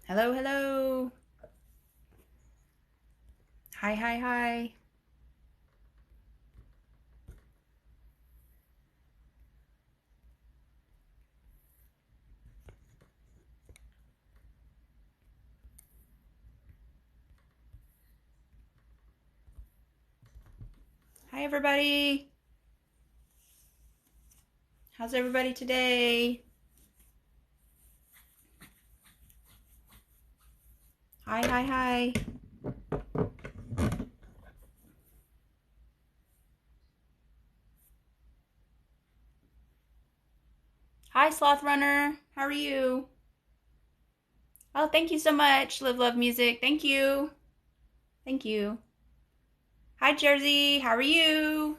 Hello, hello. Hi, hi, hi. Hi, everybody. How's everybody today? Hi, hi, hi. Hi, Sloth Runner. How are you? Oh, thank you so much. Live Love Music. Thank you. Thank you. Hi, Jersey. How are you?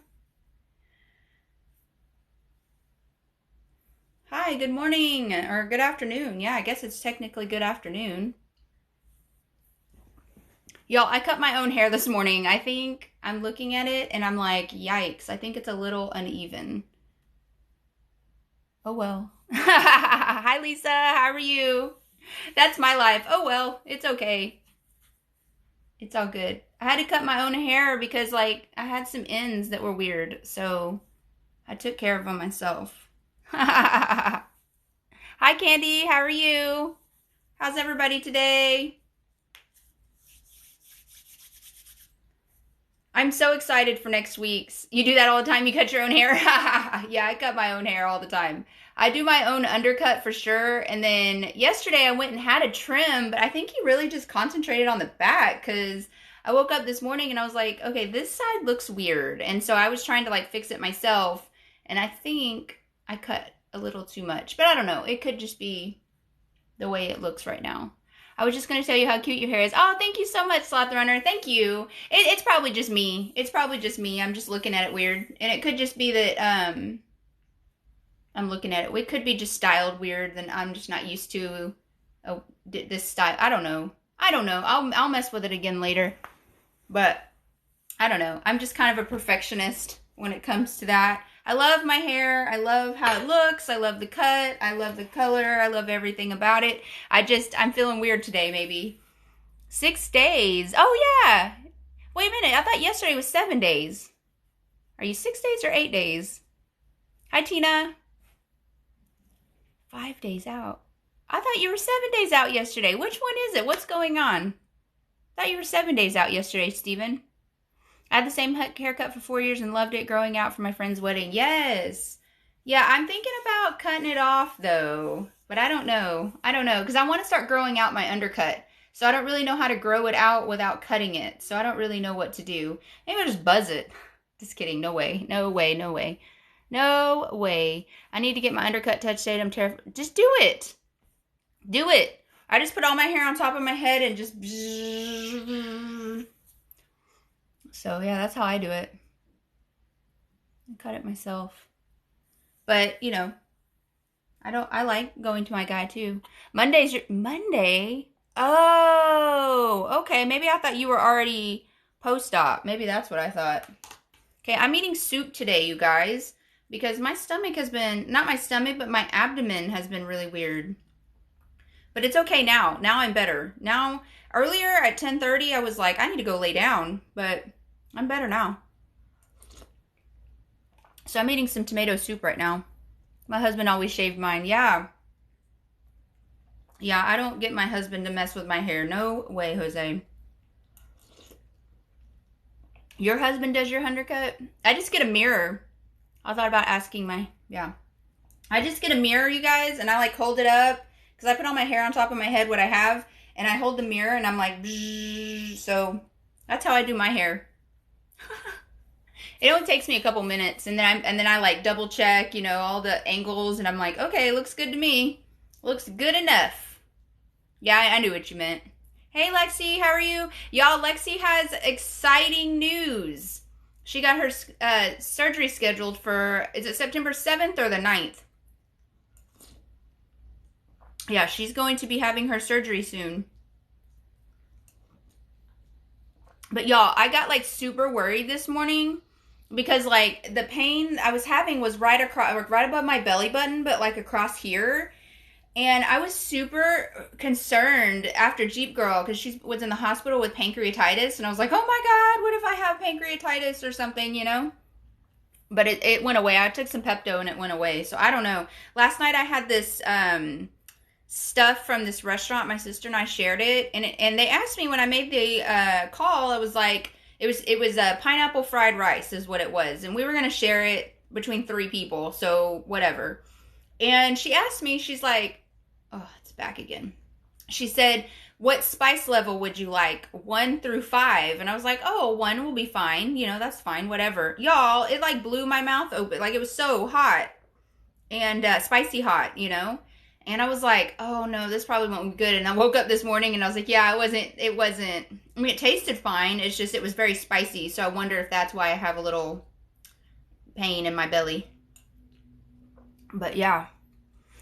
Hi, good morning or good afternoon. Yeah, I guess it's technically good afternoon. Y'all, I cut my own hair this morning. I think I'm looking at it and I'm like, yikes. I think it's a little uneven. Oh well. Hi, Lisa. How are you? That's my life. Oh well, it's okay. It's all good. I had to cut my own hair because like I had some ends that were weird, so I took care of them myself. Hi, Candy. How are you? How's everybody today? I'm so excited for next week's. You do that all the time? You cut your own hair? Yeah, I cut my own hair all the time. I do my own undercut for sure. And then yesterday I went and had a trim, but I think he really just concentrated on the back because I woke up this morning and I was like, okay, this side looks weird. And so I was trying to like fix it myself. And I think I cut a little too much, but I don't know. It could just be the way it looks right now. I was just going to tell you how cute your hair is. Oh, thank you so much, Sloth Runner. Thank you. It's probably just me. It's probably just me. I'm just looking at it weird. And it could just be that I'm looking at it. It could be just styled weird, and I'm just not used to this style. I don't know. I don't know. I'll mess with it again later. But I don't know. I'm just kind of a perfectionist when it comes to that. I love my hair. I love how it looks. I love the cut. I love the color. I love everything about it. I'm feeling weird today, maybe. 6 days. Oh, yeah. Wait a minute. I thought yesterday was 7 days. Are you 6 days or 8 days? Hi, Tina. 5 days out. I thought you were 7 days out yesterday. Which one is it? What's going on? I thought you were 7 days out yesterday, Steven. I had the same haircut for 4 years and loved it growing out for my friend's wedding. Yes. Yeah, I'm thinking about cutting it off though, but I don't know. I don't know because I want to start growing out my undercut. So I don't really know how to grow it out without cutting it. So I don't really know what to do. Maybe I'll just buzz it. Just kidding. No way. No way. No way. No way. I need to get my undercut touch date. I'm terrified. Just do it. Do it. I just put all my hair on top of my head and just. So yeah, that's how I do it. I cut it myself. But, I like going to my guy too. Monday? Oh, okay. Maybe I thought you were already post-op. Maybe that's what I thought. Okay, I'm eating soup today, you guys, because my stomach has been, not my stomach, but my abdomen has been really weird. But it's okay now. Now I'm better. Now, earlier at 10:30, I was like, I need to go lay down, but I'm better now. So I'm eating some tomato soup right now. My husband always shaved mine. Yeah. Yeah, I don't get my husband to mess with my hair. No way, Jose. Your husband does your undercut? I just get a mirror. I thought about asking yeah. I just get a mirror, you guys, and I like hold it up because I put all my hair on top of my head, what I have, and I hold the mirror and I'm like, so that's how I do my hair. It only takes me a couple minutes, and then I like double check, all the angles, and I'm like, okay, looks good to me. Looks good enough. Yeah, I knew what you meant. Hey, Lexi, how are you? Y'all, Lexi has exciting news. She got her surgery scheduled for, is it September 7th or the 9th? Yeah, she's going to be having her surgery soon. But y'all, I got like super worried this morning because like the pain I was having was right above my belly button, but like across here. And I was super concerned after Jeep Girl because she was in the hospital with pancreatitis. And I was like, oh my God, what if I have pancreatitis or something, you know? But it went away. I took some Pepto and it went away. So I don't know. Last night I had this stuff from this restaurant. My sister and I shared it. And they asked me when I made the call, I was like, it was a pineapple fried rice is what it was. And we were going to share it between 3 people. So whatever. And she asked me, she's like, oh, it's back again. She said, what spice level would you like? 1 through 5. And I was like, oh, 1 will be fine. You know, that's fine, whatever. Y'all, it like blew my mouth open. Like it was so hot and spicy hot, you know? And I was like, oh no, this probably won't be good. And I woke up this morning and I was like, yeah, it wasn't, I mean, it tasted fine. It's just, it was very spicy. So I wonder if that's why I have a little pain in my belly. But yeah,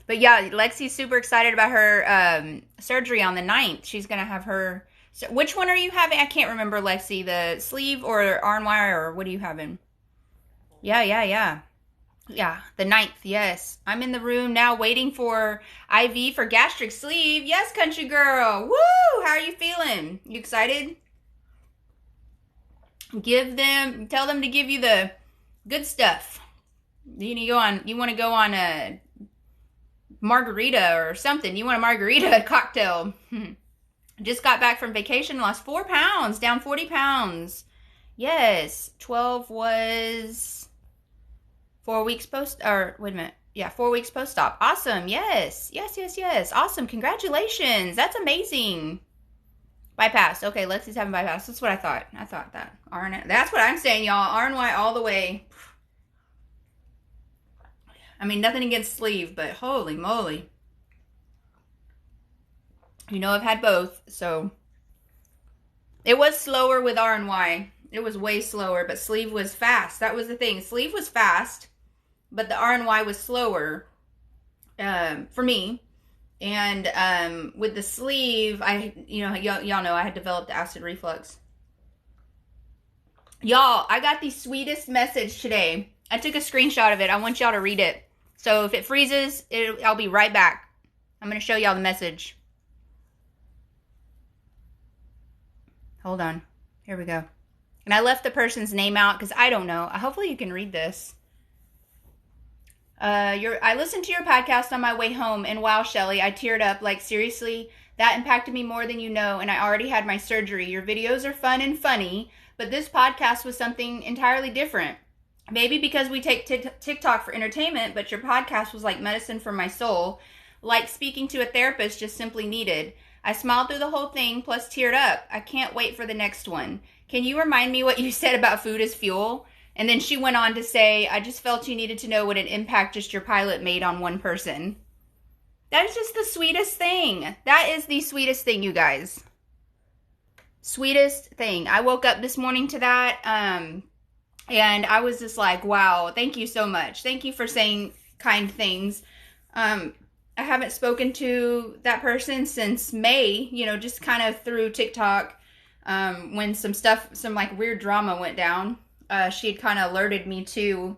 Lexi's super excited about her surgery on the 9th. She's going to have her... So which one are you having? I can't remember, Lexi. The sleeve or arm wire, or what are you having? Yeah, the 9th, yes. I'm in the room now waiting for IV for gastric sleeve. Yes, country girl. Woo! How are you feeling? You excited? Tell them to give you the good stuff. You want to go on a margarita or something. You want a margarita cocktail. Just got back from vacation, lost 4 pounds, down 40 pounds. Yes, 12 was 4 weeks post, or wait a minute. Yeah, 4 weeks post-op. Awesome. Yes. Awesome. Congratulations. That's amazing. Bypass. Okay, Lexi's having bypass. That's what I thought. I thought that. That's what I'm saying, y'all. RNY all the way. I mean, nothing against sleeve, but holy moly. You know, I've had both, so. It was slower with RNY. It was way slower, but sleeve was fast. That was the thing. Sleeve was fast, but the RNY was slower for me. And with the sleeve, y'all know I had developed acid reflux. Y'all, I got the sweetest message today. I took a screenshot of it. I want y'all to read it. So if it freezes, I'll be right back. I'm going to show y'all the message. Hold on. Here we go. And I left the person's name out because I don't know. Hopefully you can read this. I listened to your podcast on my way home, and wow, Shelly, I teared up. Like, seriously, that impacted me more than you know, and I already had my surgery. Your videos are fun and funny, but this podcast was something entirely different. Maybe because we take TikTok for entertainment, but your podcast was like medicine for my soul, like speaking to a therapist just simply needed. I smiled through the whole thing, plus teared up. I can't wait for the next one. Can you remind me what you said about food as fuel? And then she went on to say, I just felt you needed to know what an impact just your pilot made on one person. That is just the sweetest thing. That is the sweetest thing, you guys. Sweetest thing. I woke up this morning to that, and I was just like, wow, thank you so much. Thank you for saying kind things. I haven't spoken to that person since May, just kind of through TikTok, when some like weird drama went down. She had kind of alerted me to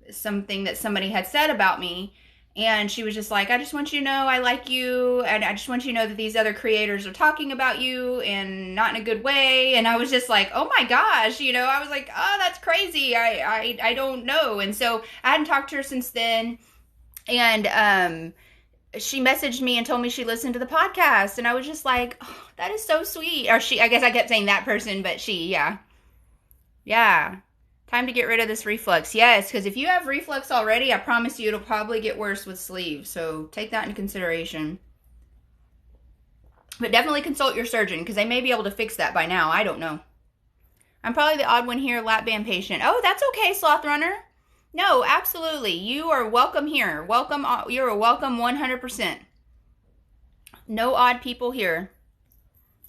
something that somebody had said about me. And she was just like, I just want you to know I like you. And I just want you to know that these other creators are talking about you and not in a good way. And I was just like, oh my gosh, I was like, oh, that's crazy. I don't know. And so I hadn't talked to her since then. And she messaged me and told me she listened to the podcast. And I was just like, oh, that is so sweet. Or I guess I kept saying that person, but yeah. Time to get rid of this reflux. Yes, because if you have reflux already, I promise you it'll probably get worse with sleeve. So take that into consideration. But definitely consult your surgeon because they may be able to fix that by now. I don't know. I'm probably the odd one here, lap band patient. Oh, that's okay, Sloth Runner. No, absolutely. You are welcome here. Welcome. You're welcome 100%. No odd people here.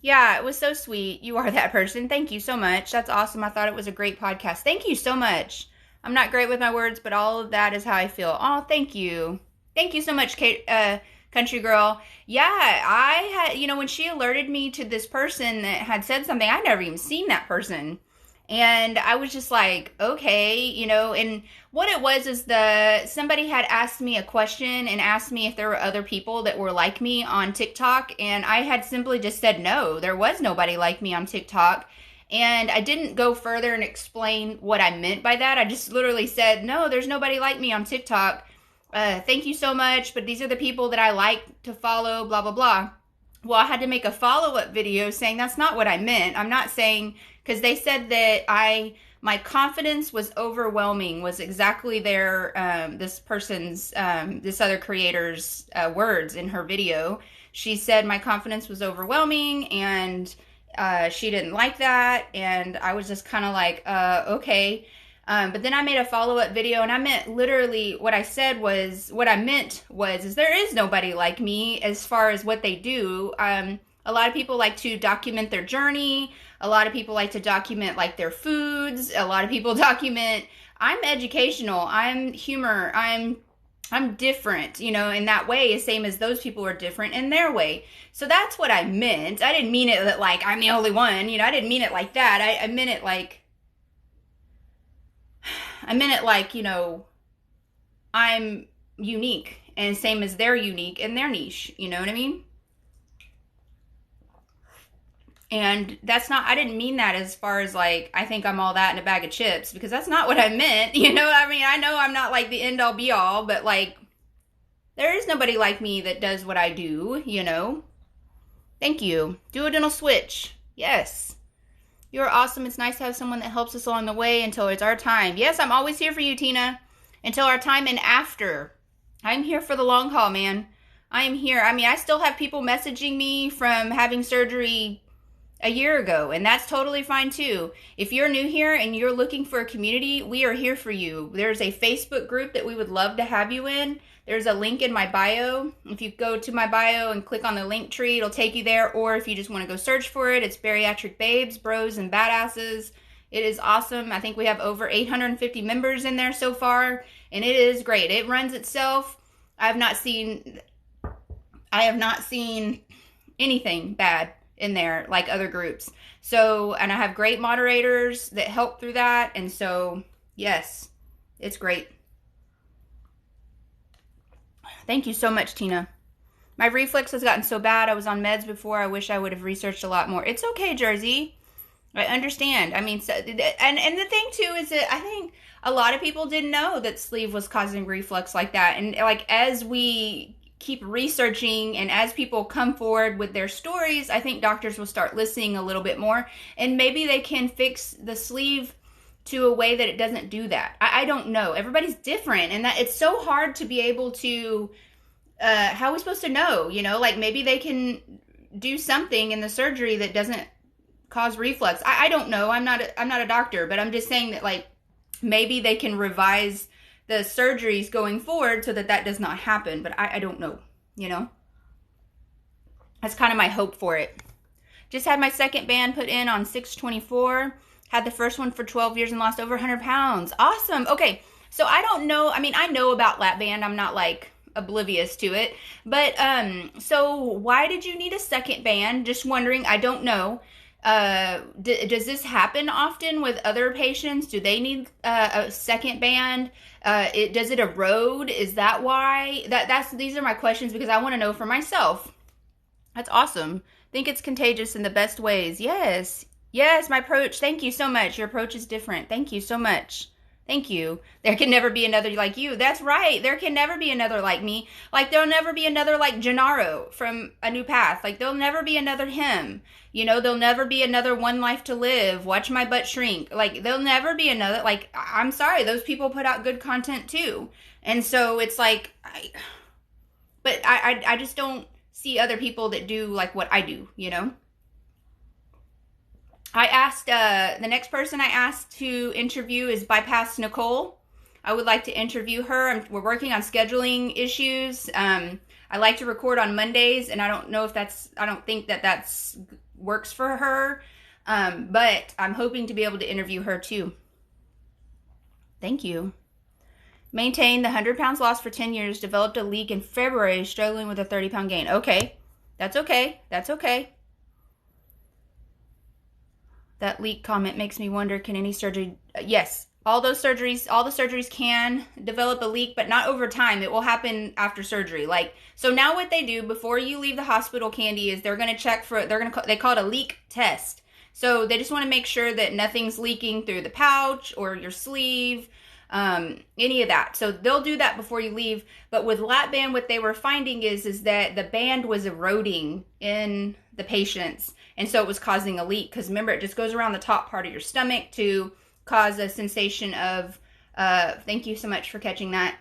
Yeah, it was so sweet. You are that person. Thank you so much. That's awesome. I thought it was a great podcast. Thank you so much. I'm not great with my words, but all of that is how I feel. Oh, thank you. Thank you so much, Kate, country girl. Yeah, I had, when she alerted me to this person that had said something, I'd never even seen that person. And I was just like, okay, you know, and what it was is somebody had asked me a question and asked me if there were other people that were like me on TikTok, and I had simply just said no, there was nobody like me on TikTok. And I didn't go further and explain what I meant by that. I just literally said, no, there's nobody like me on TikTok. Thank you so much, but these are the people that I like to follow, blah, blah, blah. Well, I had to make a follow-up video saying that's not what I meant. I'm not saying, because they said that my confidence was overwhelming, was exactly this other creator's words in her video. She said my confidence was overwhelming, and she didn't like that, and I was just kind of like, okay. But then I made a follow-up video, and I meant literally what I meant was is there is nobody like me as far as what they do. A lot of people like to document their journey. A lot of people like to document like their foods. A lot of people document, I'm educational, I'm humor, I'm different, you know, in that way, same as those people are different in their way. So that's what I meant. I didn't mean it that like I'm the only one, you know, I didn't mean it like that. I meant it like, you know, I'm unique and same as they're unique in their niche, you know what I mean? And I didn't mean that as far as like, I think I'm all that in a bag of chips, because that's not what I meant. You know, I mean, I know I'm not like the end all be all, but like, there is nobody like me that does what I do, you know? Thank you. Duodental switch. Yes. You're awesome. It's nice to have someone that helps us along the way until it's our time. Yes, I'm always here for you, Tina. Until our time and after. I'm here for the long haul, man. I am here. I mean, I still have people messaging me from having surgery a year ago, and that's totally fine too. If you're new here and you're looking for a community, we are here for you. There's a Facebook group that we would love to have you in. There's a link in my bio. If you go to my bio and click on the link tree, it'll take you there. Or if you just want to go search for it, it's Bariatric Babes, Bros, and Badasses. It is awesome. I think we have over 850 members in there so far, and it is great. It runs itself. I have not seen anything bad in there like other groups. So, and I have great moderators that help through that. And so, yes, it's great. Thank you so much, Tina. My reflux has gotten so bad. I was on meds before. I wish I would have researched a lot more. It's okay, Jersey. I understand. I mean, so, and the thing too is that I think a lot of people didn't know that sleeve was causing reflux like that. And like, as we keep researching and as people come forward with their stories, I think doctors will start listening a little bit more, and maybe they can fix the sleeve to a way that it doesn't do that. I don't know. Everybody's different, and that it's so hard to be able to, how are we supposed to know, you know, like maybe they can do something in the surgery that doesn't cause reflux. I don't know. I'm not a doctor, but I'm just saying that like maybe they can revise the surgeries going forward so that does not happen. But I don't know, you know. That's kind of my hope for it. Just had my second band put in on 6/24. Had the first one for 12 years and lost over 100 pounds. Awesome. Okay, so I don't know. I mean, I know about lap band. I'm not like oblivious to it. But so why did you need a second band? Just wondering. I don't know. Does this happen often with other patients? Do they need a second band? Does it erode? Is that why? These are my questions because I want to know for myself. That's awesome. Think it's contagious in the best ways. Yes. Yes, my approach. Thank you so much. Your approach is different. Thank you so much. Thank you. There can never be another like you. That's right. There can never be another like me. Like there'll never be another like Gennaro from A New Path. Like there'll never be another him. You know, there'll never be another One Life to Live. Watch My Butt Shrink. Like there'll never be another. Like I'm sorry, those people put out good content too. And so it's like, I just don't see other people that do like what I do, you know? I asked, the next person I asked to interview is Bypass Nicole. I would like to interview her. We're working on scheduling issues. I like to record on Mondays, and I don't know if I don't think that's works for her. But I'm hoping to be able to interview her too. Thank you. Maintained the 100 pounds lost for 10 years, developed a leak in February, struggling with a 30-pound gain. Okay. That's okay. That's okay. That leak comment makes me wonder, can any surgery... Yes, all the surgeries can develop a leak, but not over time. It will happen after surgery. Like, so now what they do before you leave the hospital, Candy, is they're going to check for, they call it a leak test. So they just want to make sure that nothing's leaking through the pouch or your sleeve, any of that. So they'll do that before you leave. But with Lap-Band, what they were finding is that the band was eroding in the patients. And so it was causing a leak. Because remember, it just goes around the top part of your stomach to cause a sensation of, thank you so much for catching that.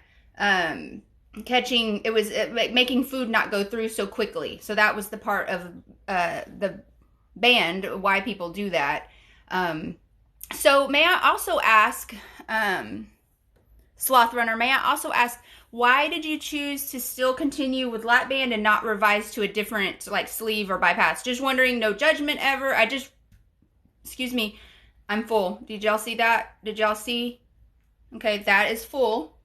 Making food not go through so quickly. So that was the part of the band, why people do that. So may I also ask, Sloth Runner, may I also ask, why did you choose to still continue with Lap-Band and not revise to a different, like, sleeve or bypass? Just wondering, no judgment ever. Excuse me, I'm full. Did y'all see that? Did y'all see? Okay, that is full.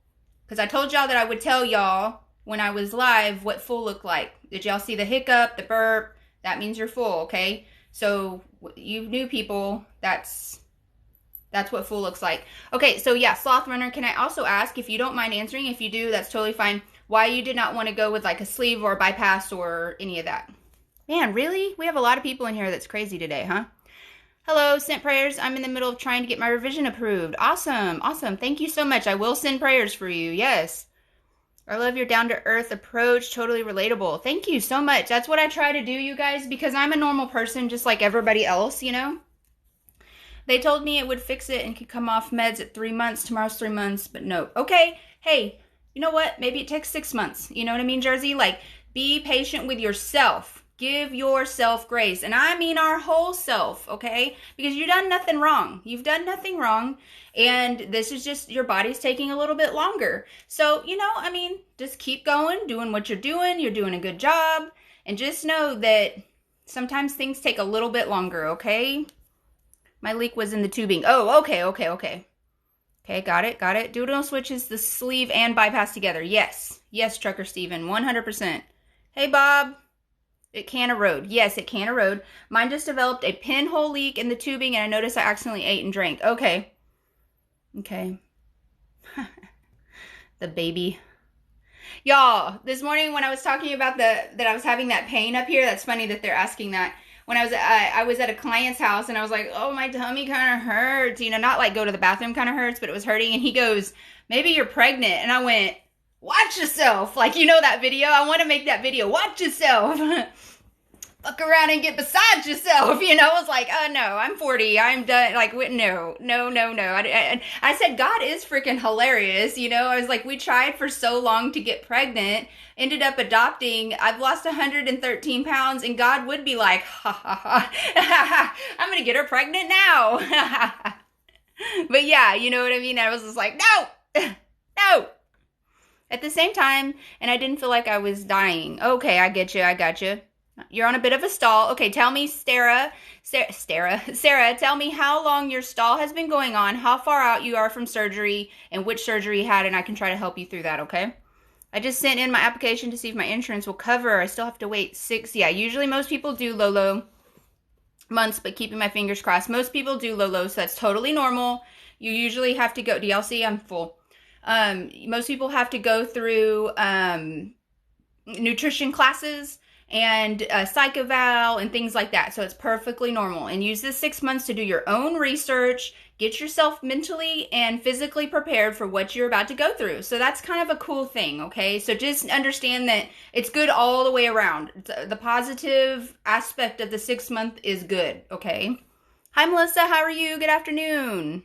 Because I told y'all that I would tell y'all when I was live what full looked like. Did y'all see the hiccup, the burp? That means you're full, okay? So, you new people, that's what full looks like. Okay, so yeah, Sloth Runner, can I also ask, if you don't mind answering, if you do, that's totally fine, why you did not want to go with like a sleeve or a bypass or any of that? Man, really? We have a lot of people in here that's crazy today, huh? Hello, sent prayers. I'm in the middle of trying to get my revision approved. Awesome, awesome. Thank you so much. I will send prayers for you, yes. I love your down-to-earth approach. Totally relatable. Thank you so much. That's what I try to do, you guys, because I'm a normal person just like everybody else, you know? They told me it would fix it and could come off meds at 3 months. Tomorrow's 3 months, but no. Okay, hey, you know what? Maybe it takes 6 months. You know what I mean, Jersey? Like, be patient with yourself. Give yourself grace. And I mean our whole self, okay? Because you've done nothing wrong. You've done nothing wrong. And this is just, your body's taking a little bit longer. So, you know, I mean, just keep going, doing what you're doing. You're doing a good job. And just know that sometimes things take a little bit longer, okay? My leak was in the tubing. Oh, okay. Okay, got it. Doodle switches the sleeve and bypass together. Yes, Trucker Steven, 100%. Hey, Bob. It can erode. Yes, it can erode. Mine just developed a pinhole leak in the tubing, and I noticed I accidentally ate and drank. Okay. The baby. Y'all, this morning when I was talking about that I was having that pain up here, that's funny that they're asking that. When I was at a client's house and I was like, oh, my tummy kind of hurts. You know, not like go to the bathroom kind of hurts, but it was hurting. And he goes, maybe you're pregnant. And I went, watch yourself. Like, you know that video? I want to make that video. Watch yourself. Fuck around and get beside yourself. You know, I was like, oh, no, I'm 40. I'm done. Like, no. I said, God is freaking hilarious. You know, I was like, we tried for so long to get pregnant. Ended up adopting. I've lost 113 pounds. And God would be like, ha, ha, ha. I'm going to get her pregnant now. But yeah, you know what I mean? I was just like, no. At the same time, and I didn't feel like I was dying. Okay, I get you. You're on a bit of a stall. Okay, tell me, Sarah, tell me how long your stall has been going on, how far out you are from surgery, and which surgery you had, and I can try to help you through that, okay? I just sent in my application to see if my insurance will cover. I still have to wait 6. Yeah, usually most people do low months, but keeping my fingers crossed. Most people do low, so that's totally normal. You usually have to go, DLC, I'm full. Most people have to go through nutrition classes and psych eval and things like that. So it's perfectly normal. And use this 6 months to do your own research, get yourself mentally and physically prepared for what you're about to go through. So that's kind of a cool thing, okay? So just understand that it's good all the way around. The positive aspect of the 6 month is good, okay? Hi, Melissa. How are you? Good afternoon.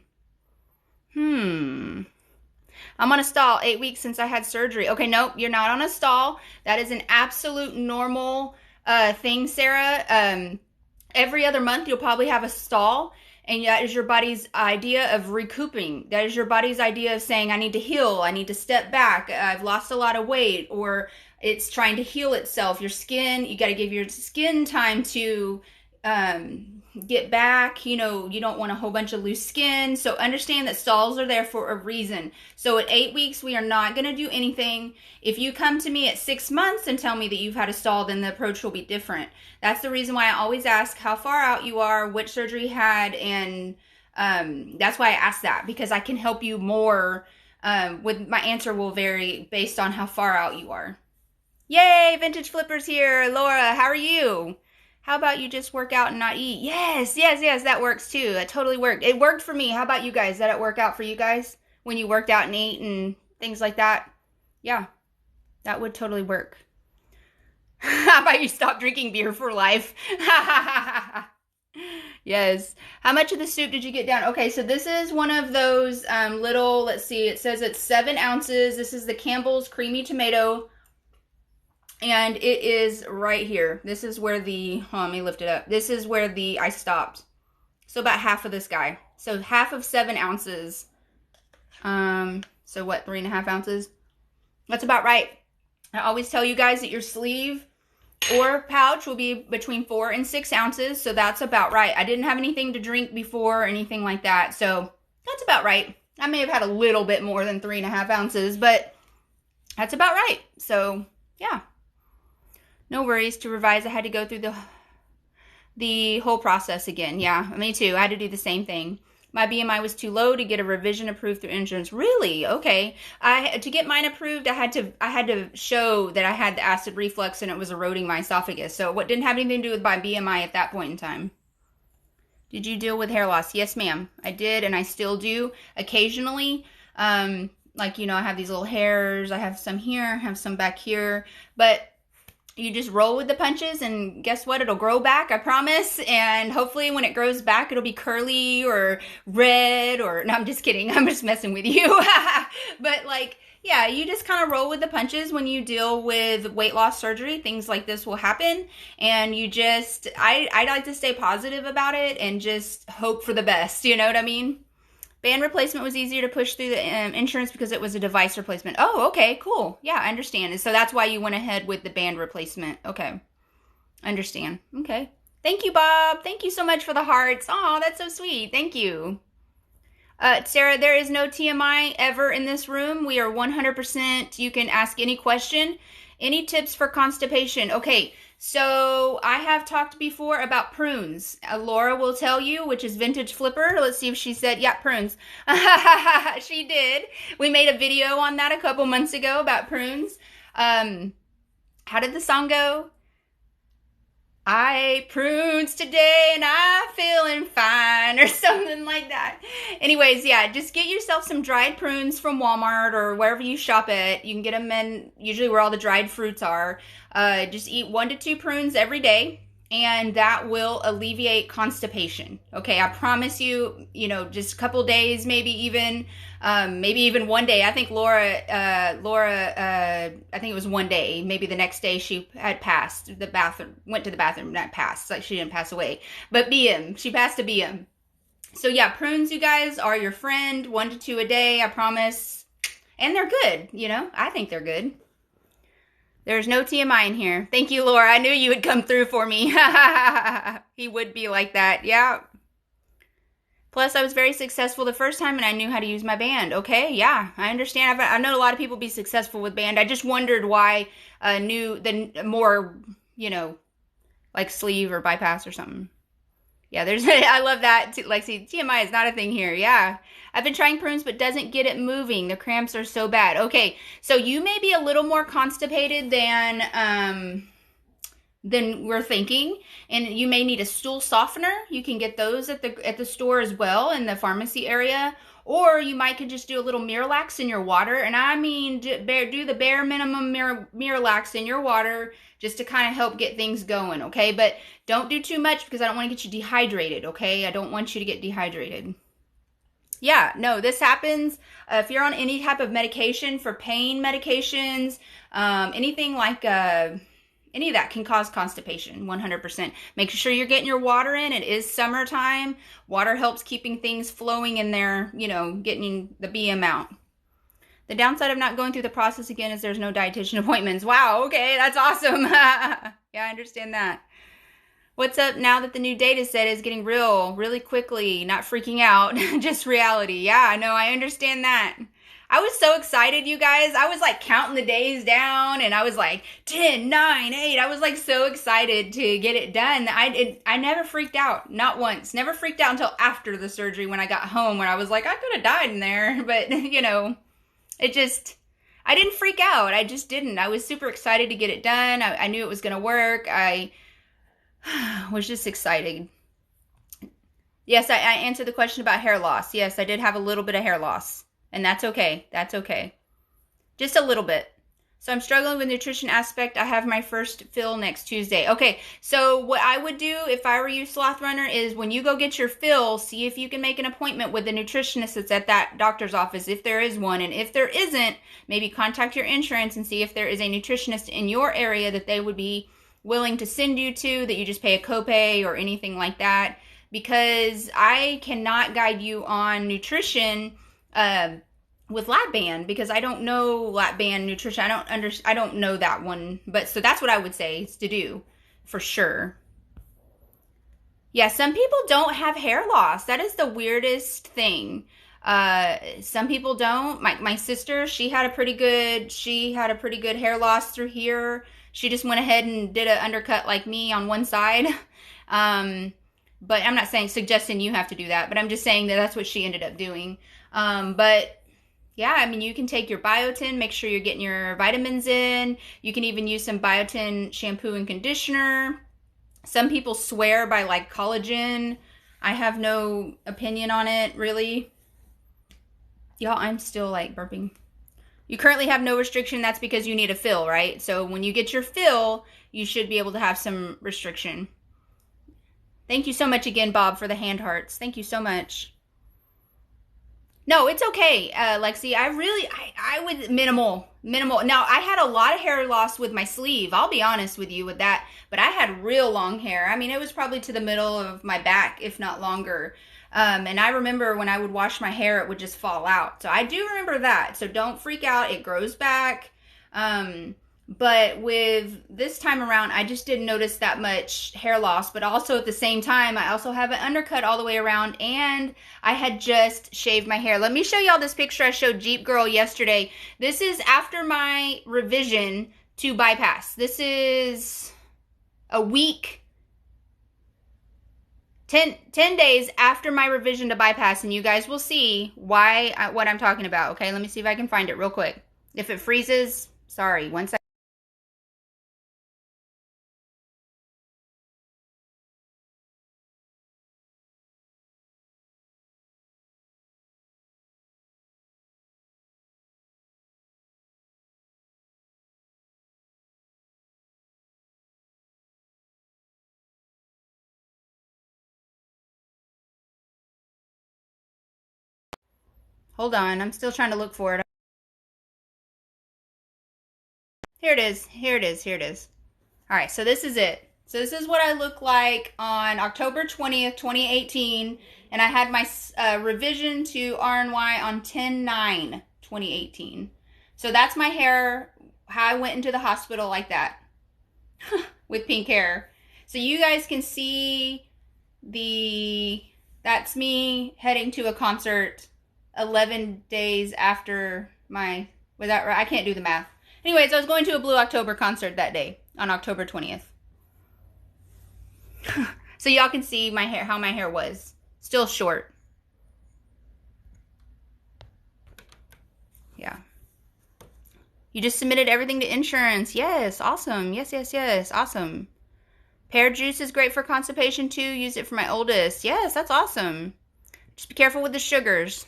I'm on a stall, 8 weeks since I had surgery. Okay, nope, you're not on a stall. That is an absolute normal thing, Sarah. Every other month, you'll probably have a stall, and that is your body's idea of recouping. That is your body's idea of saying, I need to heal, I need to step back, I've lost a lot of weight, or it's trying to heal itself. Your skin, you got to give your skin time to get back. You know, you don't want a whole bunch of loose skin. So understand that stalls are there for a reason. So at 8 weeks, we are not going to do anything. If you come to me at 6 months and tell me that you've had a stall, then the approach will be different. That's the reason why I always ask how far out you are, which surgery you had, and that's why I ask that, because I can help you more. With my answer will vary based on how far out you are. Yay, Vintage Flippers here. Laura, how are you? How about you just work out and not eat? Yes, that works too. That totally worked. It worked for me. How about you guys? Did it work out for you guys when you worked out and ate and things like that? Yeah, that would totally work. How about you stop drinking beer for life? Yes. How much of the soup did you get down? Okay, so this is one of those little, let's see, it says it's 7 ounces. This is the Campbell's Creamy Tomato. And it is right here. This is where let me lift it up. This is where I stopped. So about half of this guy. So half of 7 ounces. So what, 3.5 ounces? That's about right. I always tell you guys that your sleeve or pouch will be between 4 and 6 ounces. So that's about right. I didn't have anything to drink before or anything like that. So that's about right. I may have had a little bit more than 3.5 ounces, but that's about right. So yeah. No worries. To revise, I had to go through the whole process again. Yeah, me too. I had to do the same thing. My BMI was too low to get a revision approved through insurance. Really? Okay. To get mine approved, I had to show that I had the acid reflux and it was eroding my esophagus. So what didn't have anything to do with my BMI at that point in time. Did you deal with hair loss? Yes, ma'am. I did, and I still do occasionally. Like, you know, I have these little hairs. I have some here, I have some back here, but you just roll with the punches, and guess what? It'll grow back, I promise. And hopefully when it grows back, it'll be curly or red or, no, I'm just kidding. I'm just messing with you. But like, yeah, you just kind of roll with the punches when you deal with weight loss surgery. Things like this will happen. And you just, I like to stay positive about it and just hope for the best. You know what I mean? Band replacement was easier to push through the insurance because it was a device replacement. Oh, okay, cool. Yeah, I understand. And so that's why you went ahead with the band replacement. Okay, understand. Okay. Thank you, Bob. Thank you so much for the hearts. Oh, that's so sweet. Thank you. Sarah, there is no TMI ever in this room. We are 100%. You can ask any question. Any tips for constipation? Okay, so I have talked before about prunes. Laura will tell you, which is Vintage Flipper. Let's see if she said, yeah, prunes. She did. We made a video on that a couple months ago about prunes. How did the song go? I ate prunes today and I'm feeling fine, or something like that. Anyways, yeah, just get yourself some dried prunes from Walmart or wherever you shop at. You can get them in usually where all the dried fruits are. Just eat 1 to 2 prunes every day, and that will alleviate constipation. Okay, I promise you, you know, just a couple days, maybe even 1 day. I think Laura, I think it was 1 day. Maybe the next day she had passed the bathroom, went to the bathroom, not passed, like she didn't pass away, but BM, she passed a BM. So yeah, prunes, you guys, are your friend. 1 to 2 a day, I promise. And they're good, you know, I think they're good. There's no TMI in here. Thank you, Laura. I knew you would come through for me. He would be like that. Yeah. Plus, I was very successful the first time, and I knew how to use my band. Okay, yeah, I understand. I've known a lot of people be successful with band. I just wondered why the more, you know, like sleeve or bypass or something. Yeah, I love that. Like, see, TMI is not a thing here. Yeah. I've been trying prunes, but doesn't get it moving. The cramps are so bad. Okay, so you may be a little more constipated than we're thinking, and you may need a stool softener. You can get those at the store as well in the pharmacy area, or you might could just do a little Miralax in your water. And I mean, do the bare minimum Miralax in your water just to kind of help get things going. Okay, but don't do too much because I don't want to get you dehydrated. Okay, I don't want you to get dehydrated. Yeah, no, this happens if you're on any type of medication for pain medications, anything like any of that can cause constipation, 100%. Make sure you're getting your water in. It is summertime. Water helps keeping things flowing in there, you know, getting the BM out. The downside of not going through the process again is there's no dietitian appointments. Wow, okay, that's awesome. Yeah, I understand that. What's up now that the new data set is getting real really quickly, not freaking out, just reality. Yeah, no, I understand that. I was so excited, you guys. I was like counting the days down and I was like 10, 9, 8. I was like so excited to get it done. I never freaked out, not once. Never freaked out until after the surgery when I got home, when I was like, I could have died in there. But, I didn't freak out. I just didn't. I was super excited to get it done. I knew it was going to work. I was just excited. Yes, I answered the question about hair loss. Yes, I did have a little bit of hair loss. And that's okay. That's okay. Just a little bit. So I'm struggling with nutrition aspect. I have my first fill next Tuesday. Okay, so what I would do if I were you, Sloth Runner, is when you go get your fill, see if you can make an appointment with the nutritionist that's at that doctor's office, if there is one. And if there isn't, maybe contact your insurance and see if there is a nutritionist in your area that they would be willing to send you to, that you just pay a copay or anything like that. Because I cannot guide you on nutrition with Lap-Band, because I don't know Lap-Band nutrition. I don't know that one. But so that's what I would say is to do for sure. Yeah, some people don't have hair loss. That is the weirdest thing. Some people don't. My sister, she had a pretty good hair loss through here. She just went ahead and did an undercut like me on one side. But I'm not suggesting you have to do that, but I'm just saying that that's what she ended up doing. But yeah, I mean, you can take your biotin, make sure you're getting your vitamins in. You can even use some biotin shampoo and conditioner. Some people swear by like collagen. I have no opinion on it, really. Y'all, I'm still like burping. You currently have no restriction. That's because you need a fill, right? So when you get your fill, you should be able to have some restriction. Thank you so much again, Bob, for the hand hearts. Thank you so much. No, it's okay, Lexi. I would minimal. Now, I had a lot of hair loss with my sleeve. I'll be honest with you with that. But I had real long hair. I mean, it was probably to the middle of my back, if not longer. And I remember when I would wash my hair, it would just fall out. So I do remember that. So don't freak out. It grows back. But with this time around, I just didn't notice that much hair loss. But also at the same time, I also have an undercut all the way around. And I had just shaved my hair. Let me show y'all this picture I showed Jeep Girl yesterday. This is after my revision to bypass. This is a week, 10 days after my revision to bypass. And you guys will see what I'm talking about. Okay, let me see if I can find it real quick. If it freezes, sorry, one second. Hold on, I'm still trying to look for it. Here it is. Here it is. Here it is. All right, so this is it. So this is what I look like on October 20th, 2018. And I had my revision to RNY on 10/9, 2018. So that's my hair, how I went into the hospital like that with pink hair. So you guys can see that's me heading to a concert 11 days after was that right? I can't do the math. Anyways, I was going to a Blue October concert that day on October 20th. So y'all can see my hair, how my hair was. Still short. Yeah. You just submitted everything to insurance. Yes, awesome. Yes, yes, yes. Awesome. Pear juice is great for constipation too. Use it for my oldest. Yes, that's awesome. Just be careful with the sugars.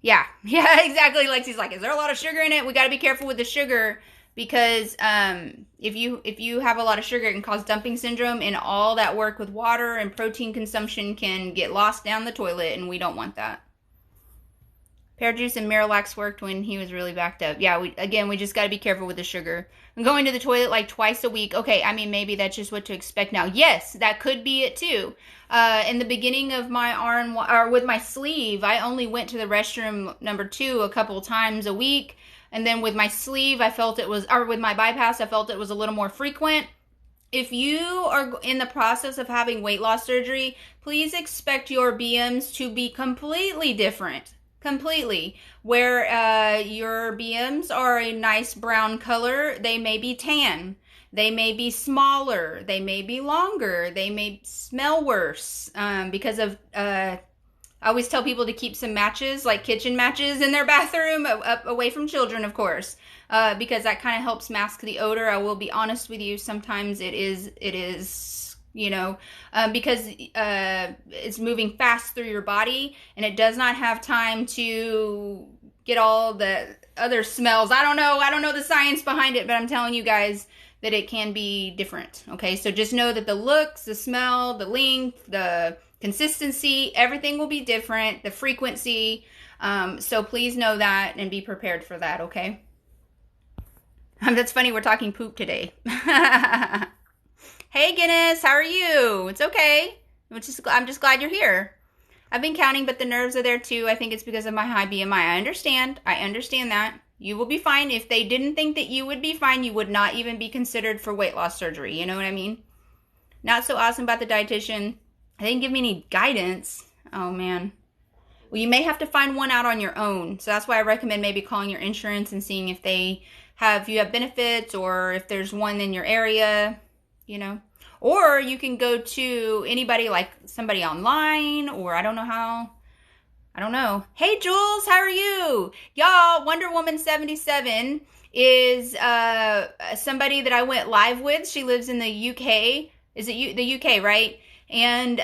Yeah, exactly. Lexi's like, is there a lot of sugar in it? We got to be careful with the sugar because if you have a lot of sugar, it can cause dumping syndrome, and all that work with water and protein consumption can get lost down the toilet, and we don't want that. Pear juice and Miralax worked when he was really backed up. Yeah, we just got to be careful with the sugar. I'm going to the toilet like twice a week. Okay, I mean, maybe that's just what to expect now. Yes, that could be it too. In the beginning of my with my sleeve, I only went to the restroom number 2 a couple times a week. And then with my sleeve, with my bypass, I felt it was a little more frequent. if you are in the process of having weight loss surgery, please expect your BMs to be completely different. Completely. Where your BMs are a nice brown color, they may be tan. They may be smaller. They may be longer. They may smell worse because of. I always tell people to keep some matches, like kitchen matches, in their bathroom, away from children, of course, because that kind of helps mask the odor. I will be honest with you. Sometimes it is, because it's moving fast through your body and it does not have time to get all the other smells. I don't know the science behind it, but I'm telling you guys that it can be different. Okay, so just know that the looks, the smell, the length, the consistency, everything will be different, the frequency. So please know that and be prepared for that, okay? That's funny, we're talking poop today. Hey, Guinness, how are you? It's okay. I'm just glad you're here. I've been counting, but the nerves are there too. I think it's because of my high BMI. I understand that. You will be fine. If they didn't think that you would be fine, you would not even be considered for weight loss surgery. You know what I mean? Not so awesome about the dietitian. They didn't give me any guidance. Oh, man. Well, you may have to find one out on your own. So that's why I recommend maybe calling your insurance and seeing if you have benefits or if there's one in your area, Or you can go to anybody, like somebody online, or I don't know how. I don't know. Hey, Jules, how are you? Y'all, Wonder Woman 77 is somebody that I went live with. She lives in the UK. Is it the UK, right? And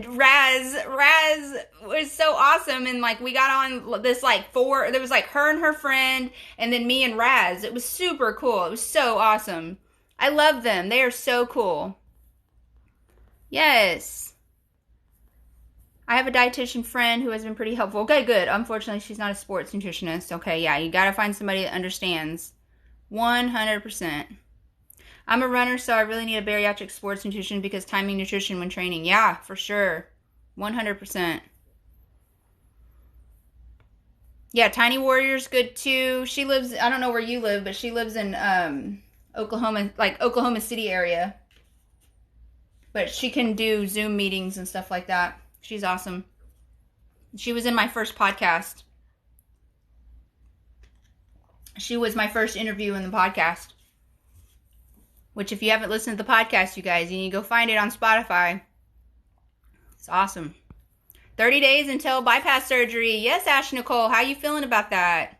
Raz was so awesome, and like we got on this there was like her and her friend and then me and Raz. It was super cool. It was so awesome. I love them. They are so cool. Yes. I have a dietitian friend who has been pretty helpful. Okay, good. Unfortunately, she's not a sports nutritionist. Okay, yeah, you gotta find somebody that understands. 100%. I'm a runner, so I really need a bariatric sports nutrition because timing nutrition when training. Yeah, for sure. 100%. Yeah, Tiny Warrior's good too. She lives, I don't know where you live, but she lives in Oklahoma City area. But she can do Zoom meetings and stuff like that. She's awesome. She was in my first podcast. She was my first interview in the podcast. Which, if you haven't listened to the podcast, you guys, you need to go find it on Spotify. It's awesome. 30 days until bypass surgery. Yes, Ash Nicole, how you feeling about that?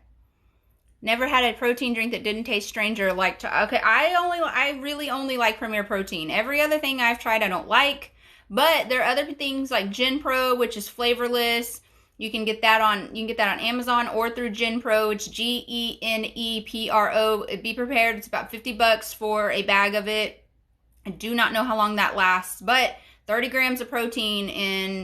Never had a protein drink that didn't taste stranger. I really only like Premier Protein. Every other thing I've tried, I don't like. But there are other things like GenPro, which is flavorless. You can get that on Amazon or through GenPro. It's GENEPRO. Be prepared. It's about $50 for a bag of it. I do not know how long that lasts, but 30 grams of protein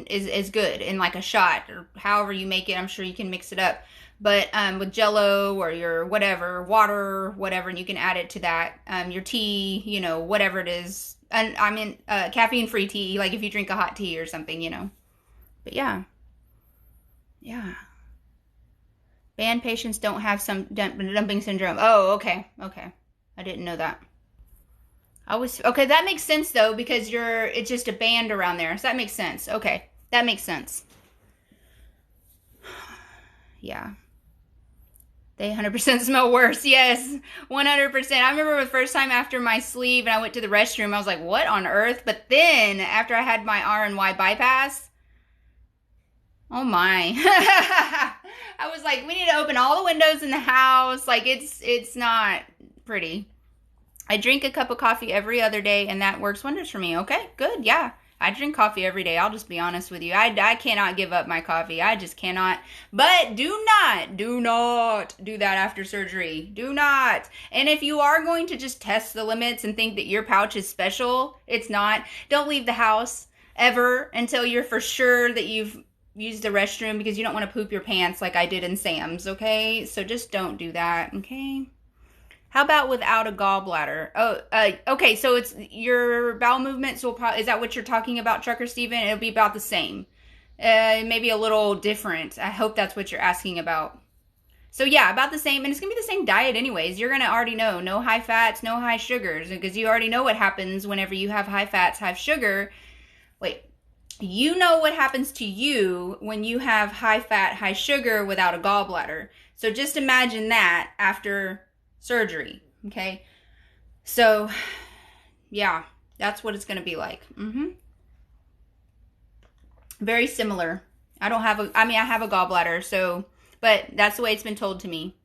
is good in like a shot or however you make it. I'm sure you can mix it up. But with Jello or your whatever, water, whatever, and you can add it to that. Your tea, whatever it is. And I mean, caffeine-free tea, like if you drink a hot tea or something, But yeah. Yeah. Band patients don't have some dumping syndrome. Oh, okay. Okay. I didn't know that. Okay, that makes sense though, because it's just a band around there. So that makes sense. Okay. That makes sense. Yeah. They 100% smell worse. Yes, 100%. I remember the first time after my sleeve and I went to the restroom, I was like, what on earth? But then after I had my R&Y bypass, oh my. I was like, we need to open all the windows in the house. Like, it's not pretty. I drink a cup of coffee every other day, and that works wonders for me. Okay, good, yeah. I drink coffee every day. I'll just be honest with you. I cannot give up my coffee. I just cannot. But do not do that after surgery. Do not. And if you are going to just test the limits and think that your pouch is special, it's not. Don't leave the house ever until you're for sure that you've used the restroom, because you don't want to poop your pants like I did in Sam's, okay? So just don't do that, okay? How about without a gallbladder? Oh, okay, so it's your bowel movements will probably, is that what you're talking about, Trucker Steven? It'll be about the same. Maybe a little different. I hope that's what you're asking about. So yeah, about the same, and it's gonna be the same diet anyways. You're gonna already know no high fats, no high sugars, because you already know what happens whenever you have high fats, high sugar. Wait, you know what happens to you when you have high fat, high sugar without a gallbladder. So just imagine that after surgery, okay? So yeah, that's what it's gonna be like. Very similar. I have a gallbladder, so, but that's the way it's been told to me.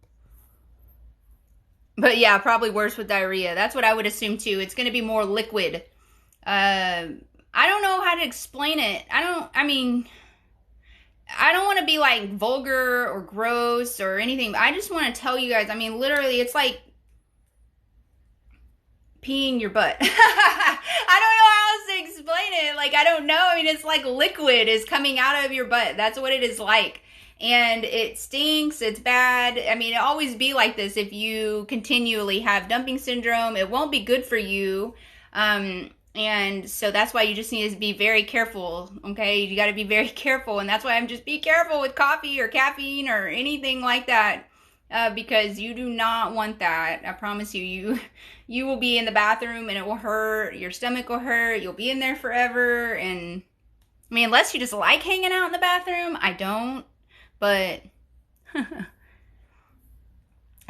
But yeah, probably worse with diarrhea. That's what I would assume too. It's going to be more liquid. I don't know how to explain it. I don't want to be like vulgar or gross or anything. I just want to tell you guys, literally, it's like peeing your butt. I don't know how else to explain it. Like, I don't know. It's like liquid is coming out of your butt. That's what it is like. And it stinks. It's bad. It always be like this if you continually have dumping syndrome. It won't be good for you. And so that's why you just need to be very careful, okay? You got to be very careful. And that's why I'm just be careful with coffee or caffeine or anything like that. Because you do not want that. I promise you, you will be in the bathroom and it will hurt. Your stomach will hurt. You'll be in there forever. And unless you just like hanging out in the bathroom, I don't. But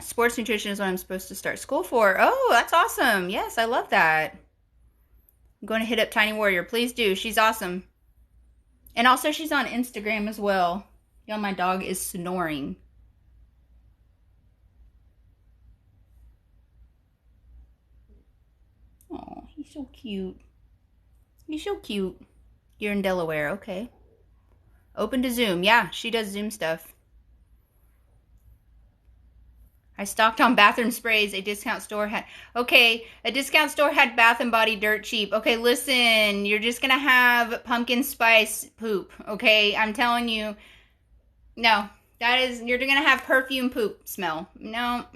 sports nutrition is what I'm supposed to start school for. Oh, that's awesome. Yes, I love that. I'm going to hit up Tiny Warrior. Please do. She's awesome. And also she's on Instagram as well. Y'all, my dog is snoring. Oh, he's so cute. He's so cute. You're in Delaware. Okay. Open to Zoom. Yeah, she does Zoom stuff. I stocked on bathroom sprays. A discount store had... Okay, a discount store had Bath and Body dirt cheap. Okay, listen. You're just going to have pumpkin spice poop. Okay, I'm telling you. No. You're going to have perfume poop smell. No,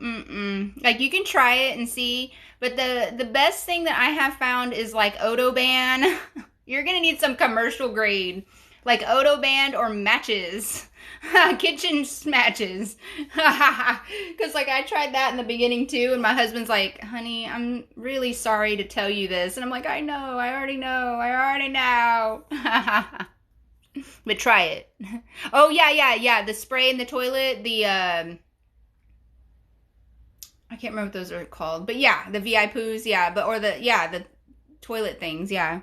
Like, you can try it and see. But the best thing that I have found is, like, Odoban. You're going to need some commercial grade. Like Odoban or matches. Kitchen matches. Because, like, I tried that in the beginning, too. And my husband's like, honey, I'm really sorry to tell you this. And I'm like, I know. I already know. But try it. Oh, yeah. The spray in the toilet. I can't remember what those are called. But, yeah, the VI poos. Yeah, the toilet things. Yeah.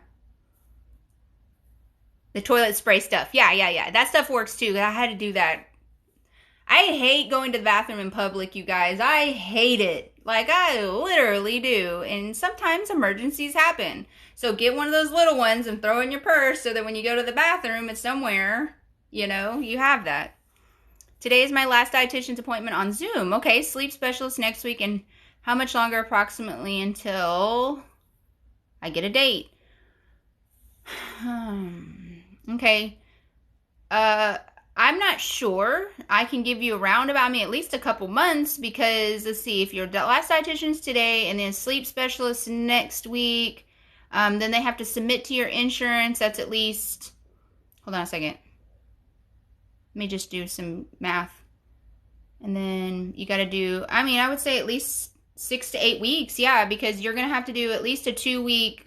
The toilet spray stuff. Yeah. That stuff works too. I had to do that. I hate going to the bathroom in public, you guys. I hate it. Like, I literally do. And sometimes emergencies happen. So get one of those little ones and throw in your purse so that when you go to the bathroom, it's somewhere, you have that. Today is my last dietitian's appointment on Zoom. Okay, sleep specialist next week. And how much longer approximately until I get a date? Okay. I'm not sure. I can give you a roundabout, at least a couple months, because let's see, if your last dietitian's today and then sleep specialist next week, then they have to submit to your insurance. That's at least, hold on a second. Let me just do some math. And then you got to do, I would say at least 6 to 8 weeks. Yeah, because you're going to have to do at least a 2-week,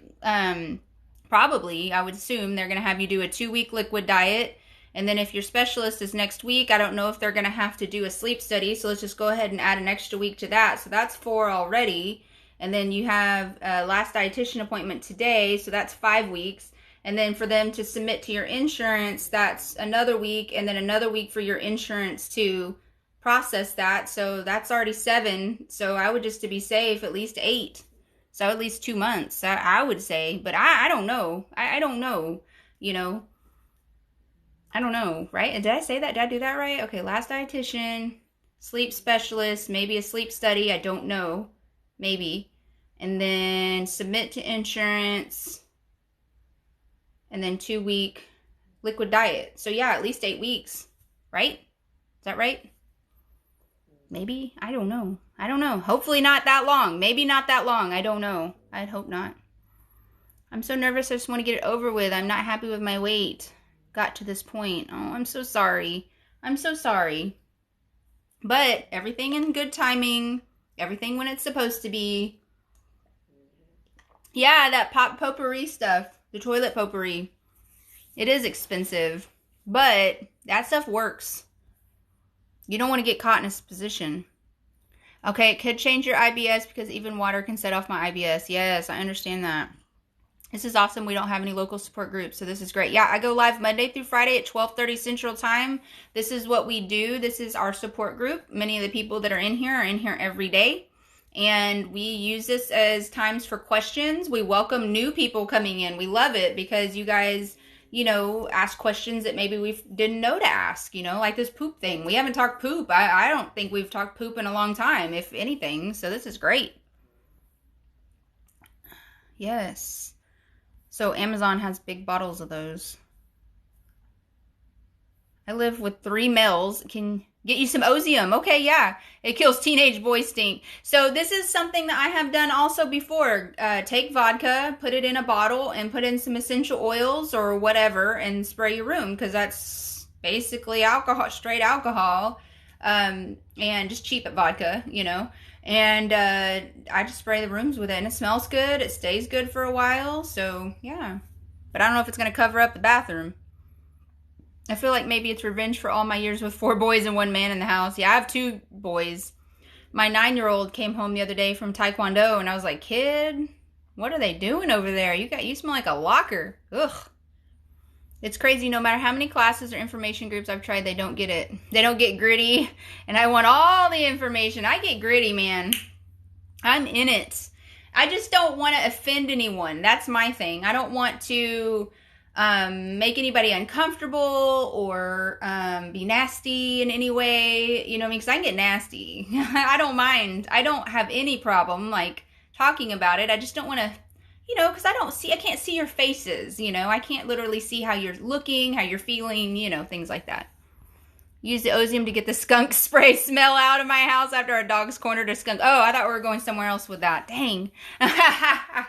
probably, I would assume they're going to have you do a 2-week liquid diet. And then if your specialist is next week, I don't know if they're going to have to do a sleep study. So let's just go ahead and add an extra week to that. So that's 4 already. And then you have a last dietitian appointment today. So that's 5 weeks. And then for them to submit to your insurance, that's another week. And then another week for your insurance to process that. So that's already 7. So I would, just to be safe, at least 8. So at least 2 months, I would say. But I don't know. I don't know, I don't know, right? Did I say that? Did I do that right? Okay, last dietitian, sleep specialist, maybe a sleep study. I don't know. Maybe. And then submit to insurance. And then 2-week liquid diet. So yeah, at least 8 weeks, right? Is that right? Maybe? I don't know. Hopefully not that long. Maybe not that long. I don't know. I'd hope not. I'm so nervous. I just want to get it over with. I'm not happy with my weight. Got to this point. Oh, I'm so sorry. But everything in good timing, everything when it's supposed to be. Yeah, that potpourri stuff, the toilet potpourri. It is expensive, but that stuff works. You don't want to get caught in this position. Okay, it could change your IBS because even water can set off my IBS. Yes, I understand that. This is awesome. We don't have any local support groups, so this is great. Yeah, I go live Monday through Friday at 12:30 Central Time. This is what we do. This is our support group. Many of the people that are in here every day. And we use this as times for questions. We welcome new people coming in. We love it because you guys, ask questions that maybe we didn't know to ask, like this poop thing. We haven't talked poop. I don't think we've talked poop in a long time, if anything. So this is great. Yes. So Amazon has big bottles of those. I live with 3 males. Can get you some Ozium. Okay, yeah. It kills teenage boy stink. So this is something that I have done also before. Take vodka, put it in a bottle, and put in some essential oils or whatever and spray your room because that's basically alcohol, straight alcohol, and just cheap vodka, And I just spray the rooms with it, and it smells good. It stays good for a while, so yeah. But I don't know if it's going to cover up the bathroom. I feel like maybe it's revenge for all my years with 4 boys and 1 man in the house. Yeah, I have 2 boys. My 9-year-old came home the other day from Taekwondo, and I was like, kid, what are they doing over there? You smell like a locker. Ugh. It's crazy. No matter how many classes or information groups I've tried, they don't get it. They don't get gritty, and I want all the information. I get gritty, man. I'm in it. I just don't want to offend anyone. That's my thing. I don't want to make anybody uncomfortable or be nasty in any way, because I can get nasty. I don't mind. I don't have any problem like talking about it. I just don't want to, because I can't see your faces, I can't literally see how you're looking, how you're feeling, things like that. Use the Ozium to get the skunk spray smell out of my house after our dog's cornered a skunk. Oh, I thought we were going somewhere else with that. Dang. I'm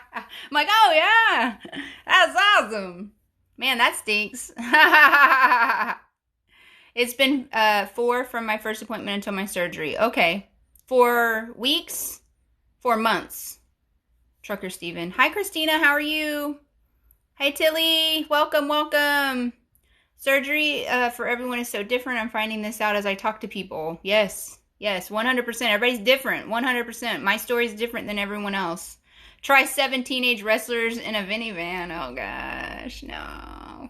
like, oh yeah, that's awesome. Man, that stinks. It's been 4 from my first appointment until my surgery. Okay. 4 weeks, 4 months. Trucker Steven. Hi, Christina. How are you? Hey, Tilly. Welcome. Surgery for everyone is so different. I'm finding this out as I talk to people. Yes, 100%. Everybody's different. 100%. My story is different than everyone else. Try 7 teenage wrestlers in a minivan. Oh, gosh, no.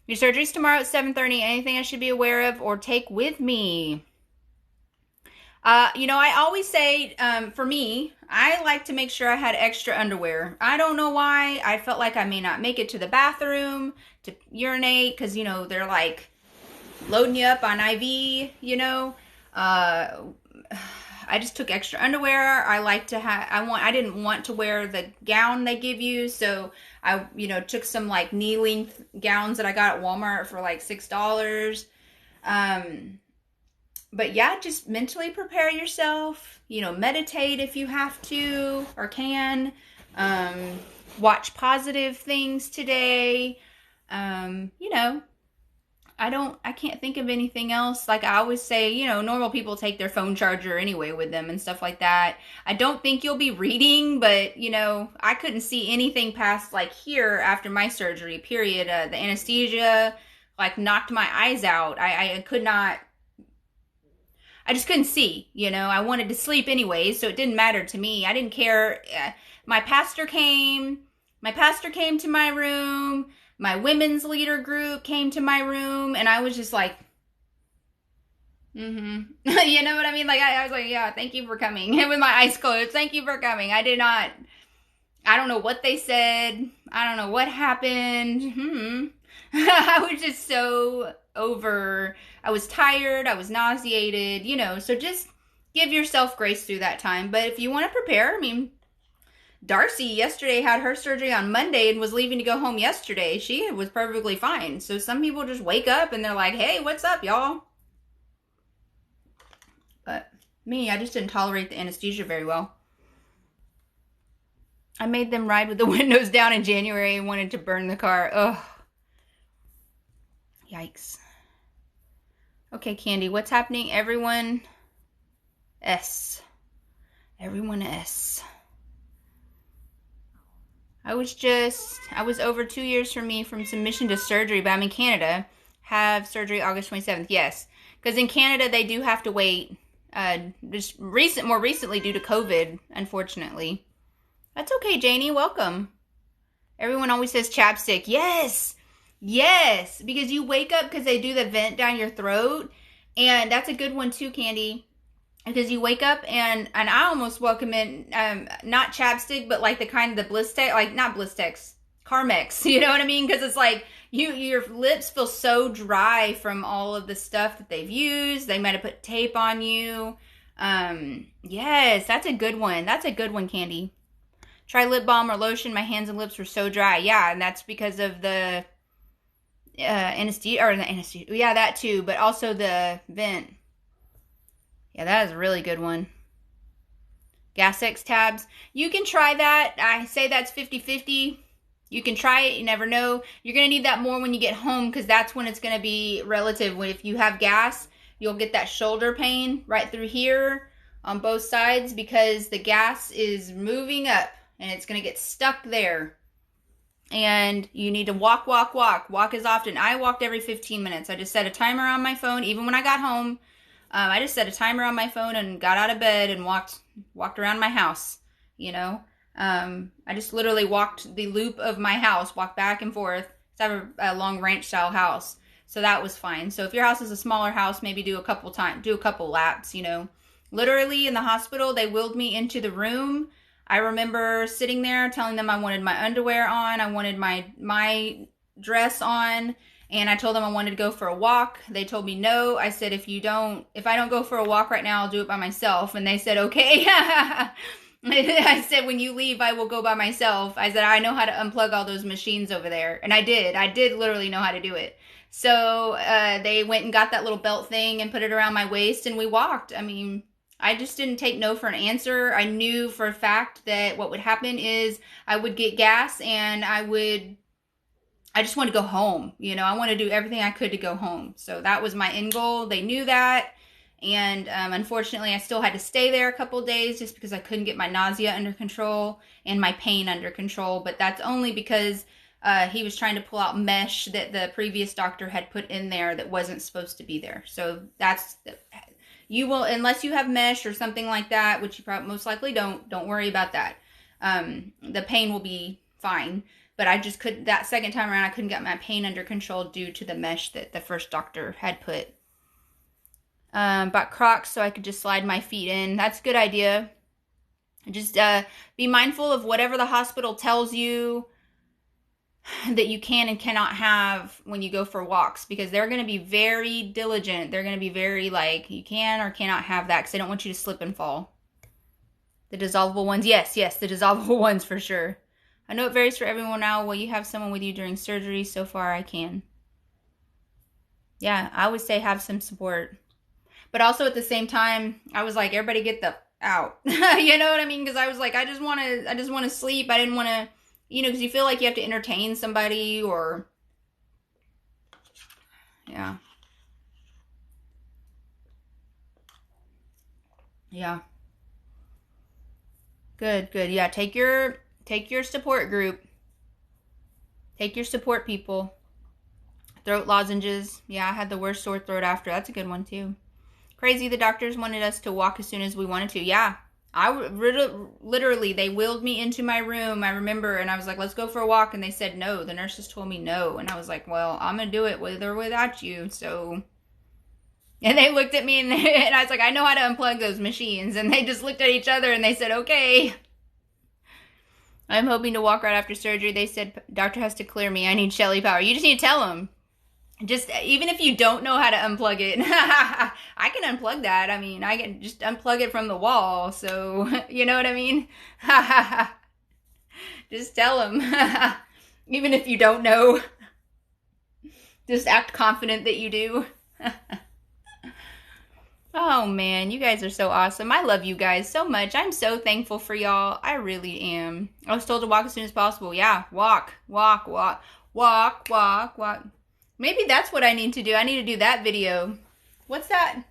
Your surgery's tomorrow at 7:30. Anything I should be aware of or take with me? I always say, for me, I like to make sure I had extra underwear. I don't know why. I felt like I may not make it to the bathroom to urinate because, they're like loading you up on IV, I just took extra underwear. I didn't want to wear the gown they give you. So I, took some like knee length gowns that I got at Walmart for like $6. But yeah, just mentally prepare yourself, meditate if you have to or can, watch positive things today. I can't think of anything else. Like I always say, normal people take their phone charger anyway with them and stuff like that. I don't think you'll be reading, but I couldn't see anything past like here after my surgery, period. The anesthesia like knocked my eyes out. I could not, I just couldn't see, I wanted to sleep anyways, so it didn't matter to me. I didn't care. My pastor came to my room. My women's leader group came to my room, and I was just like, you know what I mean? Like, I was like, yeah, thank you for coming. And with my eyes closed, thank you for coming. I don't know what they said. I don't know what happened. I was just so I was tired. I was nauseated, so just give yourself grace through that time. But if you want to prepare, Darcy yesterday had her surgery on Monday and was leaving to go home yesterday. She was perfectly fine. So some people just wake up and they're like, hey, what's up, y'all? But me, I just didn't tolerate the anesthesia very well. I made them ride with the windows down in January and wanted to burn the car. Ugh. Yikes. Okay, Candy, what's happening? Everyone S. Everyone S. I was over 2 years from submission to surgery, but I'm in Canada. Have surgery August 27th. Yes. Because in Canada, they do have to wait. More recently due to COVID, unfortunately. That's okay, Janie. Welcome. Everyone always says chapstick. Yes. Yes. Because you wake up because they do the vent down your throat. And that's a good one too, Candy. Because you wake up and I almost welcome in, not chapstick, but like the kind of the Blistex, like not Blistex, Carmex, you know what I mean? Because it's like your lips feel so dry from all of the stuff that they've used. They might have put tape on you. Yes, that's a good one. That's a good one, Candy. Try lip balm or lotion. My hands and lips were so dry. Yeah, and that's because of the anesthesia, or the anesthesia. Yeah, that too, but also the vent. Yeah, that is a really good one. Gas-X tabs. You can try that. I say that's 50-50. You can try it. You never know. You're going to need that more when you get home because that's when it's going to be relative. If you have gas, you'll get that shoulder pain right through here on both sides because the gas is moving up and it's going to get stuck there. And you need to walk. Walk as often. I walked every 15 minutes. I just set a timer on my phone, even when I got home. I just set a timer on my phone and got out of bed and walked around my house, you know. I just literally walked the loop of my house, walked back and forth. I have a long ranch style house, so that was fine. So if your house is a smaller house, maybe do a couple laps, you know. Literally in the hospital, they wheeled me into the room. I remember sitting there telling them I wanted my underwear on, I wanted my dress on. And I told them I wanted to go for a walk. They told me no. I said, if I don't go for a walk right now, I'll do it by myself. And they said, okay. I said, when you leave, I will go by myself. I said, I know how to unplug all those machines over there. And I did literally know how to do it. So they went and got that little belt thing and put it around my waist and we walked. I mean, I just didn't take no for an answer. I knew for a fact that what would happen is I would get gas and I just want to go home. You know, I want to do everything I could to go home. So that was my end goal. They knew that. And unfortunately, I still had to stay there a couple days just because I couldn't get my nausea under control and my pain under control. But that's only because he was trying to pull out mesh that the previous doctor had put in there that wasn't supposed to be there. So you will, unless you have mesh or something like that, which you probably most likely don't worry about that. The pain will be fine. But I just couldn't, that second time around, I couldn't get my pain under control due to the mesh that the first doctor had put. Bought Crocs so I could just slide my feet in. That's a good idea. Just be mindful of whatever the hospital tells you that you can and cannot have when you go for walks. Because they're going to be very diligent. They're going to be very like, you can or cannot have that because they don't want you to slip and fall. The dissolvable ones. Yes, the dissolvable ones for sure. I know it varies for everyone now. Will you have someone with you during surgery? So far, I can. Yeah, I would say have some support. But also at the same time, I was like, everybody get the out. You know what I mean? Because I was like, I just want to sleep. I didn't want to, you know, because you feel like you have to entertain somebody or, yeah. Yeah. Good. Yeah, take your support group. Take your support people. Throat lozenges. Yeah, I had the worst sore throat after. That's a good one too. Crazy, the doctors wanted us to walk as soon as we wanted to. Yeah, literally, they wheeled me into my room, I remember, and I was like, let's go for a walk, and they said no. The nurses told me no, and I was like, well, I'm going to do it with or without you, so. And they looked at me, and I was like, I know how to unplug those machines, and they just looked at each other, and they said, okay. I'm hoping to walk right after surgery. They said, doctor has to clear me. I need Shelly power. You just need to tell them. Just, even if you don't know how to unplug it, I can unplug that. I mean, I can just unplug it from the wall. So, you know what I mean? Just tell them. Even if you don't know. Just act confident that you do. Oh, man, you guys are so awesome. I love you guys so much. I'm so thankful for y'all. I really am. I was told to walk as soon as possible. Yeah, walk. Maybe that's what I need to do. I need to do that video. What's that?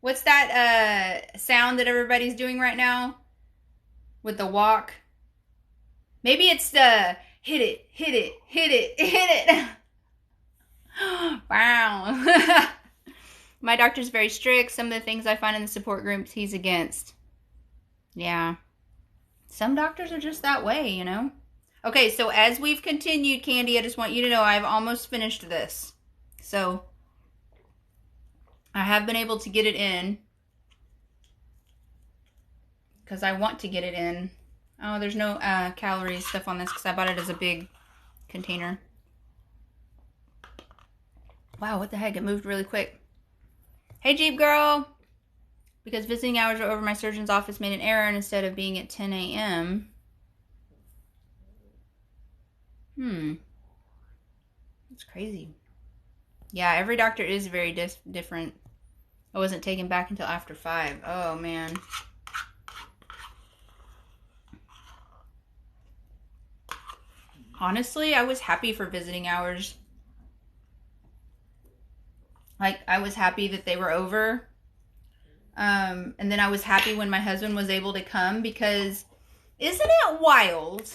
What's that sound that everybody's doing right now with the walk? Maybe it's the hit it, hit it, hit it, hit it. Wow. My doctor's very strict. Some of the things I find in the support groups, he's against. Yeah. Some doctors are just that way, you know? Okay, so as we've continued, Candy, I just want you to know I've almost finished this. So I have been able to get it in because I want to get it in. Oh, there's no calories stuff on this because I bought it as a big container. Wow, what the heck? It moved really quick. Hey, Jeep Girl. Because visiting hours are over, my surgeon's office made an error, and instead of being at 10 a.m. That's crazy. Yeah, every doctor is very different. I wasn't taken back until after 5. Oh, man. Honestly, I was happy for visiting hours. Like, I was happy that they were over. And then I was happy when my husband was able to come because isn't it wild?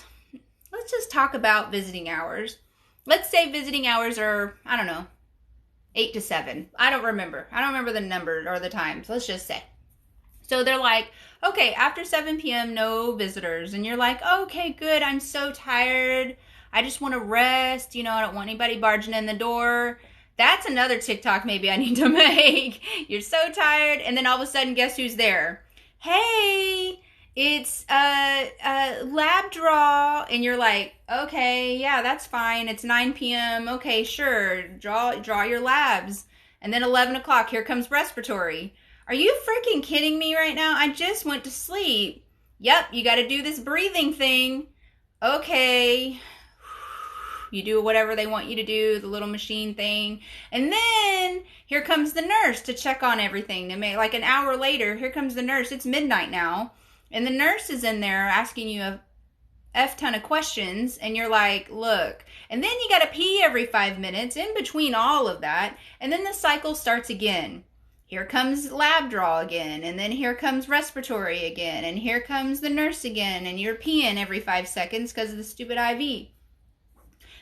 Let's just talk about visiting hours. Let's say visiting hours are, I don't know, 8 to 7. I don't remember the number or the times. Let's just say. So they're like, okay, after 7 p.m., no visitors. And you're like, okay, good. I'm so tired. I just want to rest. You know, I don't want anybody barging in the door. That's another TikTok maybe I need to make. You're so tired. And then all of a sudden, guess who's there? Hey, it's lab draw. And you're like, okay, yeah, that's fine. It's 9 p.m. Okay, sure. Draw your labs. And then 11 o'clock, here comes respiratory. Are you freaking kidding me right now? I just went to sleep. Yep, you got to do this breathing thing. Okay. You do whatever they want you to do, the little machine thing. And then here comes the nurse to check on everything. Like an hour later, here comes the nurse. It's midnight now. And the nurse is in there asking you a F ton of questions. And you're like, look. And then you got to pee every 5 minutes in between all of that. And then the cycle starts again. Here comes lab draw again. And then here comes respiratory again. And here comes the nurse again. And you're peeing every 5 seconds because of the stupid IV.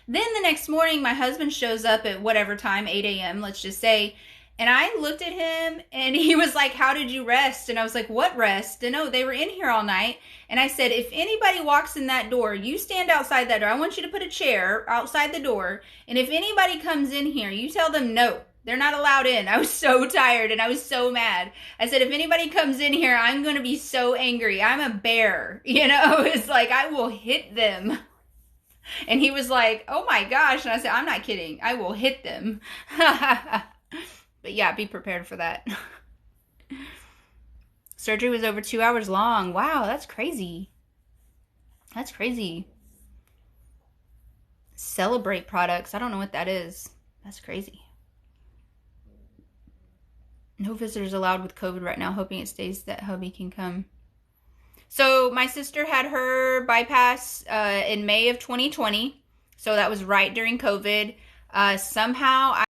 Then the next morning, my husband shows up at whatever time, 8 a.m., let's just say, and I looked at him, and he was like, how did you rest? And I was like, what rest? And no, they were in here all night. And I said, if anybody walks in that door, you stand outside that door. I want you to put a chair outside the door, and if anybody comes in here, you tell them no. They're not allowed in. I was so tired, and I was so mad. I said, if anybody comes in here, I'm going to be so angry. I'm a bear. You know, it's like, I will hit them. And he was like, oh my gosh. And I said, I'm not kidding. I will hit them. But yeah, be prepared for that. Surgery was over 2 hours long. Wow, that's crazy. That's crazy. Celebrate products. I don't know what that is. That's crazy. No visitors allowed with COVID right now. Hoping it stays that hubby can come. So my sister had her bypass in May of 2020. So that was right during COVID. Somehow